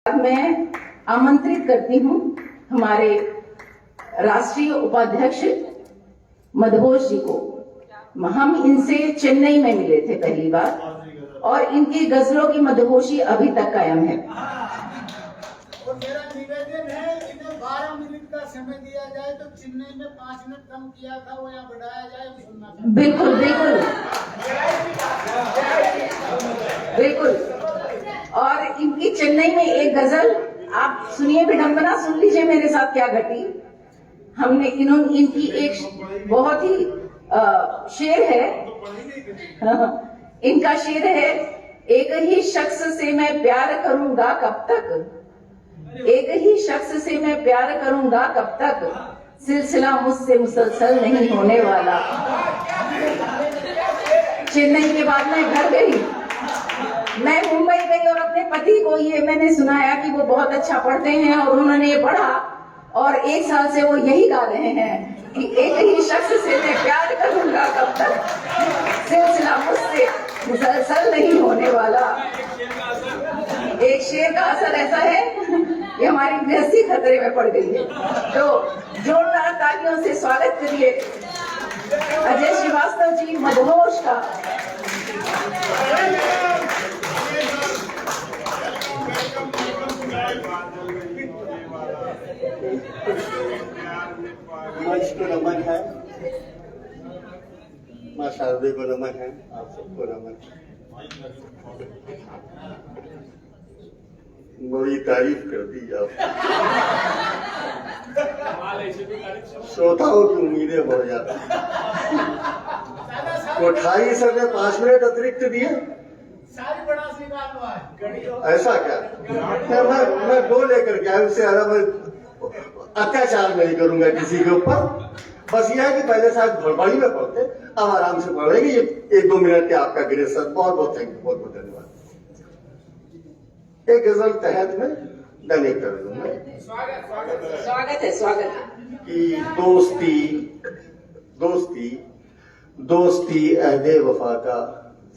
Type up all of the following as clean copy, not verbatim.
मैं आमंत्रित करती हूं हमारे राष्ट्रीय उपाध्यक्ष मधुघोष जी को। हम इनसे चेन्नई में मिले थे पहली बार और इनकी गजलों की मधुघोषी अभी तक कायम है। और मेरा निवेदन है, इन्हें 12 मिनट का समय दिया जाए तो चेन्नई में 5 मिनट कम किया था वो यहाँ बढ़ाया जाए, सुनना चाहिए। बिल्कुल बिल्कुल बिल्कुल। और इनकी चेन्नई में एक गजल आप सुनिए, विडंबना सुन लीजिए मेरे साथ क्या घटी। हमने इनकी एक बहुत ही शेर है, इनका शेर है, एक ही शख्स से मैं प्यार करूंगा कब तक, एक ही शख्स से मैं प्यार करूंगा कब तक, सिलसिला मुझसे मुसलसल नहीं होने वाला। चेन्नई के बाद मैं घर गई, मैं मुंबई गई और अपने पति को ये मैंने सुनाया कि वो बहुत अच्छा पढ़ते हैं और उन्होंने ये पढ़ा और 1 साल से वो यही गा रहे हैं कि एक ही शख्स से मैं प्यार करूंगा कब तक, सिलसिला मुझसे मुसलसल नहीं होने वाला। एक शेर का असर ऐसा है कि हमारी गृहस्थी खतरे में पड़ गई है। तो जोरदार तालियों से स्वागत करिए अजय श्रीवास्तव जी मधुघोष का। मंच को नमन है, माँ शारदे को नमन है, आप सबको नमन। बड़ी तारीफ कर दी आप, श्रोताओं की उम्मीदें बढ़ जाती। कोठारी सर ने 5 मिनट अतिरिक्त दिए, सारी बड़ा श्रीकांत हुआ है। ऐसा क्या? मैं 2 लेकर के आया, उससे ज्यादा मैं अत्याचार नहीं करूंगा किसी के ऊपर। बस यह है कि पहले शायद भड़बड़ी में पढ़ते, अब आराम से पढ़ लेंगे। ये 1-2 मिनट के आपका गिरे सर, बहुत बहुत थैंक यू, बहुत बहुत धन्यवाद। एक गजल तहत में डने कर दूं मैं। स्वागत है स्वागत है। कि दोस्ती अहदे वफा का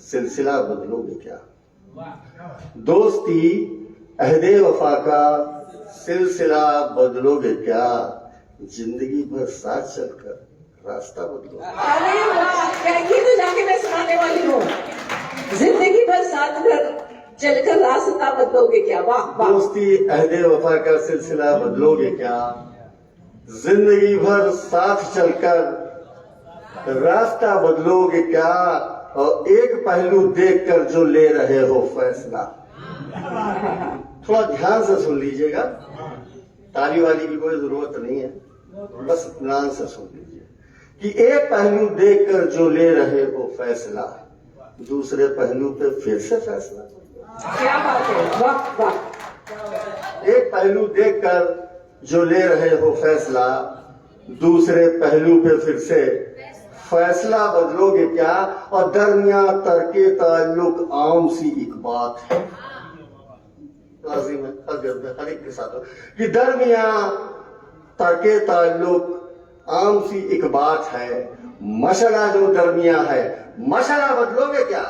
सिलसिला बदलोगे क्या? दोस्ती अहदे वफा का सिलसिला बदलोगे क्या? जिंदगी भर साथ चलकर रास्ता बदलोगे। अरे वाह, क्या ये तो जाके मैं सुनाने वाली हूँ। जिंदगी भर साथ चलकर रास्ता बदलोगे क्या? वाह वाह। दोस्ती अहदे वफा का सिलसिला बदलोगे क्या? जिंदगी भर साथ चलकर रास्ता बदलोगे क्या? और एक पहलू देखकर जो ले रहे हो फैसला। थोड़ा ध्यान से सुन लीजिएगा, ताली वाली की कोई जरूरत नहीं है, बस ध्यान से सुन लीजिए कि एक पहलू देखकर जो ले रहे हो फैसला, दूसरे पहलू पे फिर से फैसला। क्या बात है, वाह वाह। एक पहलू देखकर जो ले रहे हो फैसला, दूसरे पहलू पे फिर से फैसला बदलोगे क्या? और दरमिया तर्के ताल्लुक आम सी एक बात है, लाजिम है हर एक के साथ कि दरमिया तर्के ताल्लुक आम सी एक बात है। मसला जो दरमिया है, मसला बदलोगे क्या?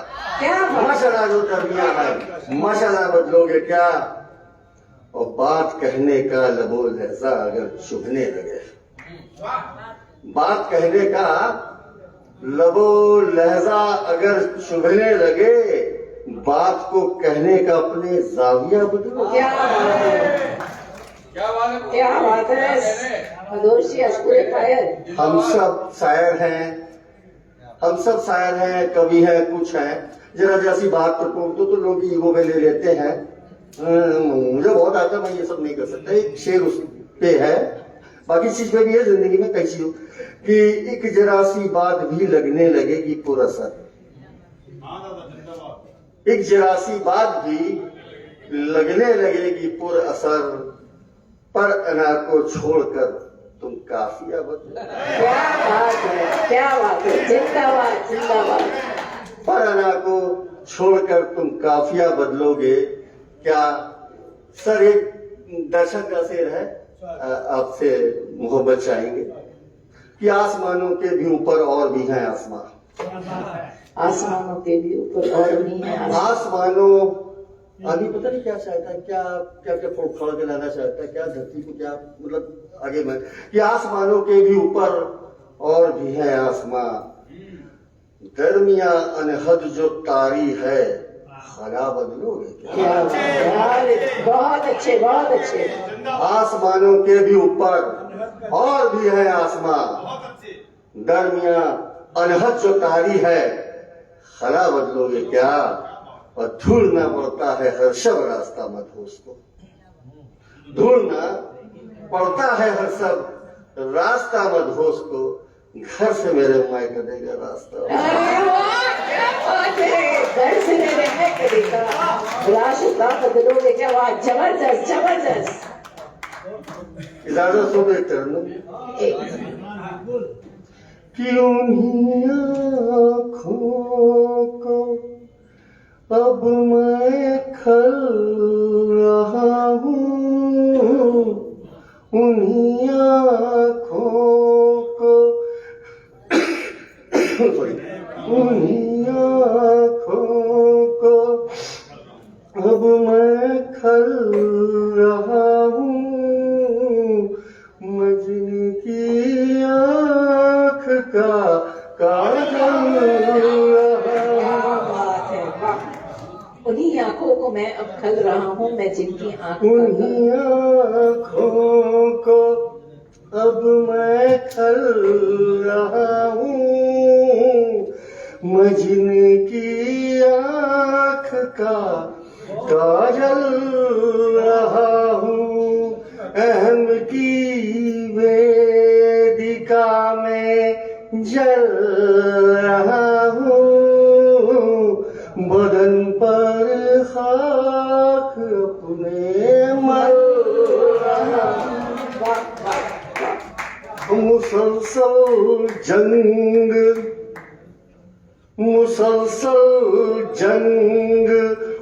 मसला जो दरमिया है, मसला बदलोगे क्या? और बात कहने का लबो लहजा अगर चुभने लगे, बात कहने का लबो लहजा अगर चुभने लगे, बात को कहने का अपने जाविया बदलो। क्या बात है, क्या बात है। मधुघोष जी अशकुरे फायर। हम सब शायर हैं, कवि हैं, कुछ हैं। जरा जैसी बात तो लोग ईगो में ले लेते हैं। मुझे बहुत आता, मैं ये सब नहीं कर सकता। एक शेर उस पे है, बाकी चीज पे भी है जिंदगी में कई चीजों कि एक जरा सी बात भी लगने लगेगी पुरअसर, एक जरा सी बात भी लगने लगेगी पुरअसर, पर अना को छोड़कर तुम काफिया बदलो। क्या बात है, क्या बात है, जिंदाबाद जिंदाबाद। पर अना को छोड़कर तुम काफिया बदलोगे क्या? सर एक दर्शक का शेर है, आपसे मोहब्बत चाहेंगे कि आसमानों के भी ऊपर और भी हैं आसमान, आसमानों के भी ऊपर और भी हैं आसमानों आगे पता नहीं क्या चाहता है, क्या क्या क्या फोड़ के लाना चाहता है, क्या धरती को क्या मतलब आगे में कि आसमानों के भी ऊपर और भी है आसमां, दरमिया अनहद जो तारी है, खला बदलोगे क्या? बहुत अच्छे, बहुत अच्छे। आसमानों के भी ऊपर और भी है आसमां, दरमिया अनहद जो तारी है, खला बदलोगे क्या? और ढूंढना पड़ता है हर शब रास्ता मदहोश को, ढूंढना पड़ता है हर सब रास्ता मदहोश को, घर से मेरे मायके देगा रास्ता। अरे वाह, क्या बात है, घर से मेरे मायके देगा रास्ता बदलोगे क्या? वाह, जबरदस्त जबरदस्त। इजाजत हो गई चरणों कि उन्हीं आँखों को अब मैं खल रहा हूँ, उन्हीं आँखों को उन्हीं आँखों को अब मैं खल रहा हूँ, मजनू की आँख का काजल उन्हीं आंखों को मैं अब खल रहा हूँ, मैं जिनकी उन्हीं आँखों को अब मैं खल रहा हूँ, मैं जिनकी आँख का काजल रहा हूँ, अहम की वेदिका में जल रहा हूँ, बदन पर खाक अपने मल रहा हूँ। मुसलसल जंग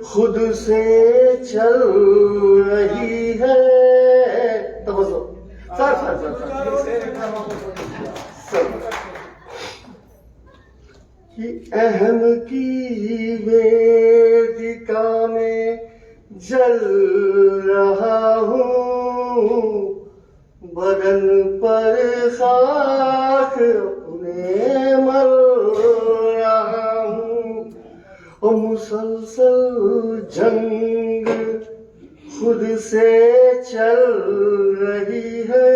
खुद से चल रही है। तब कि अहम की वेदिका में जल रहा हूँ, बदन पर खाक अपने मल रहा हूँ, और मुसलसल जंग खुद से चल रही है,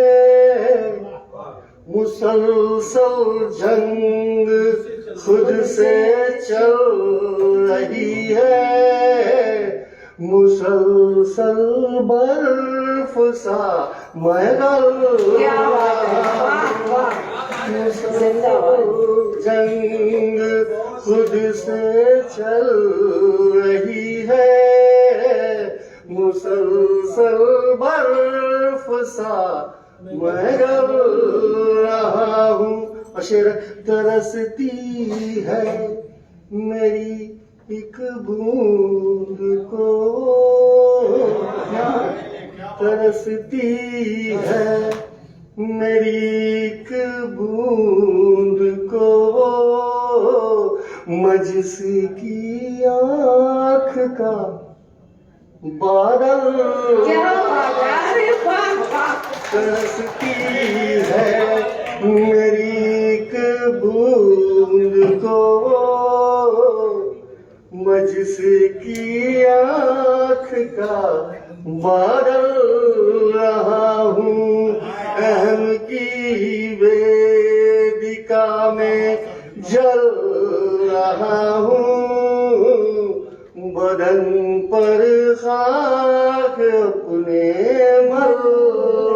मुसलसल जंग खुद से चल रही है, मुसलसल बर्फ सा मैं गल जंग खुद से चल रही है, मुसलसल बर्फ सा मैं गल रहा हूँ। शेर तरसती है मेरी एक बूंद को, तरसती है मेरी एक बूंद को, मजस की आँख का बादल तरसती है मेरी एक बूंद को, मजस की आँख का बादल रहा हूँ, अहम की वेदिका में जल रहा हूँ, बदन पर खाक अपने मल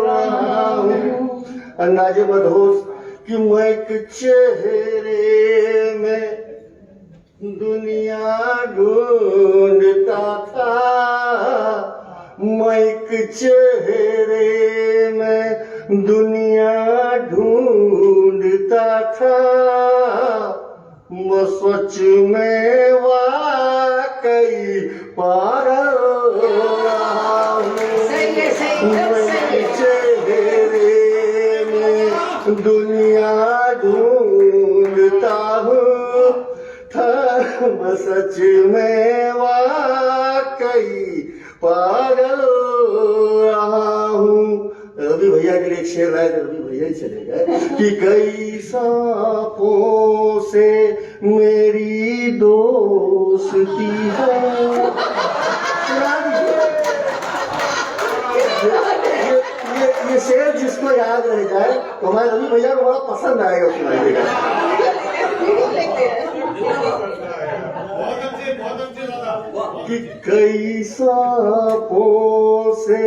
रहा हूँ। अंदाजे मदहोश कि मैं एक चेहरे में दुनिया ढूंढता था, मैं एक चेहरे में दुनिया ढूंढता था, मैं सच में वाकई पागल रहा हूँ, चेहरे में दुनिया ढूंढता हूँ, मैं सच में वाकई कई पागल रहा हूँ। रवि भैया के लिए एक शेर है, रवि भैया ही चले गए कि कई सांपों से मेरी दोस्ती है। ये शेर जिसको याद रह जाए तो हमारे रवि भैया को बड़ा पसंद आएगा सुनाइएगा। कि कई सांपों से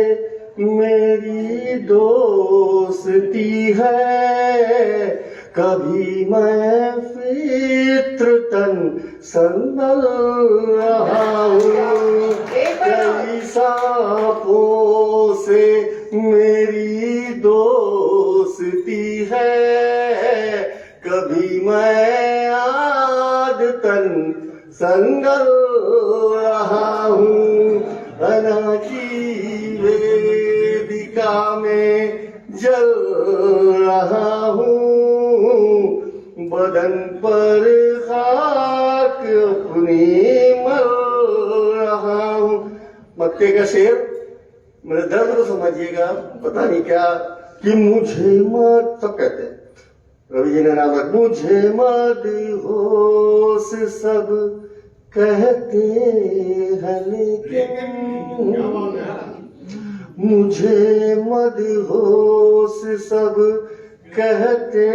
मेरी दोस्ती है, कभी मैं फित्रतन संभल रहा हूँ। कई सांपों से मेरी दोस्ती है, कभी मैं आदतन संगल रहा हूँ। अना की वेदिका में जल रहा हूँ, बदन पर खाक अपनी मल रहा हूँ। मक्के का शेर, मेरे दर्द को समझिएगा। पता नहीं क्या कि मुझे मत, सब कहते हैं रवि जी ने नाम रख, मुझे मत होश सब कहते हैं लेकिन, मुझे मदहोश सब कहते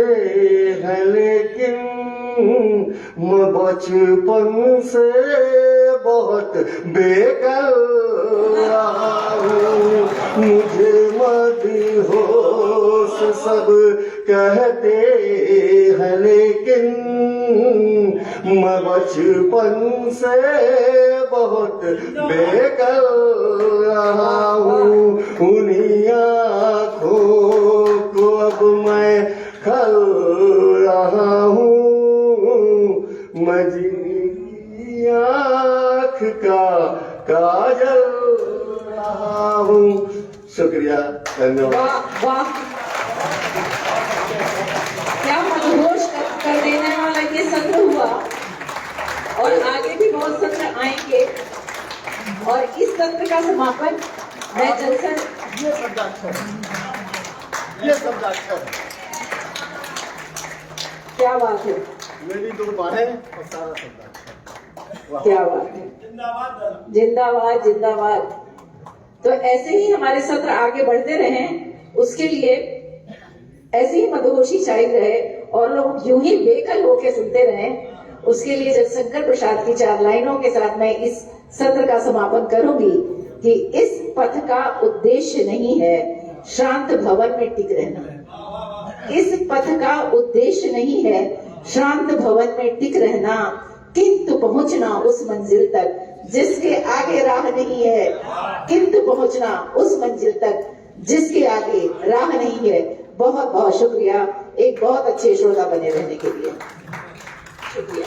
हैं लेकिन, मैं बचपन से बहुत बेकल रहा हूँ। मुझे मदहोश सब कहते हैं लेकिन, मैं बचपन से बहुत बेकल रहा हूँ। उन्हीं आँखों को अब मैं खल रहा हूँ, मैं जिनकी आँख का काजल रहा हूँ। शुक्रिया, धन्यवाद। वाह वाह, क्या मदहोश कर देने वाला ये सत्र हुआ, और आगे भी बहुत सत्र आएंगे। और इस सत्र का समापन मैं जलसन, ये शब्दाक्षर, ये शब्दाक्षर क्या बात है, मेरी 2 बाहें और सारा शब्दाक्षर। क्या बात है, जिंदाबाद जिंदाबाद। तो ऐसे ही हमारे सत्र आगे बढ़ते रहें, उसके लिए ऐसी ही मदहोशी चाहिए रहे और लोग यूं ही बेकल होके सुनते रहें, उसके लिए जयशंकर प्रसाद की 4 लाइनों के साथ मैं इस सत्र का समापन करूंगी कि इस पथ का उद्देश्य नहीं है शांत भवन में टिक रहना। इस पथ का उद्देश्य नहीं है शांत भवन में टिक रहना, किंतु पहुंचना उस मंजिल तक जिसके आगे राह नहीं है। किंतु पहुंचना उस मंजिल तक जिसके आगे राह नहीं है। बहुत बहुत शुक्रिया एक बहुत अच्छे श्रोता बने रहने के लिए। शुक्रिया।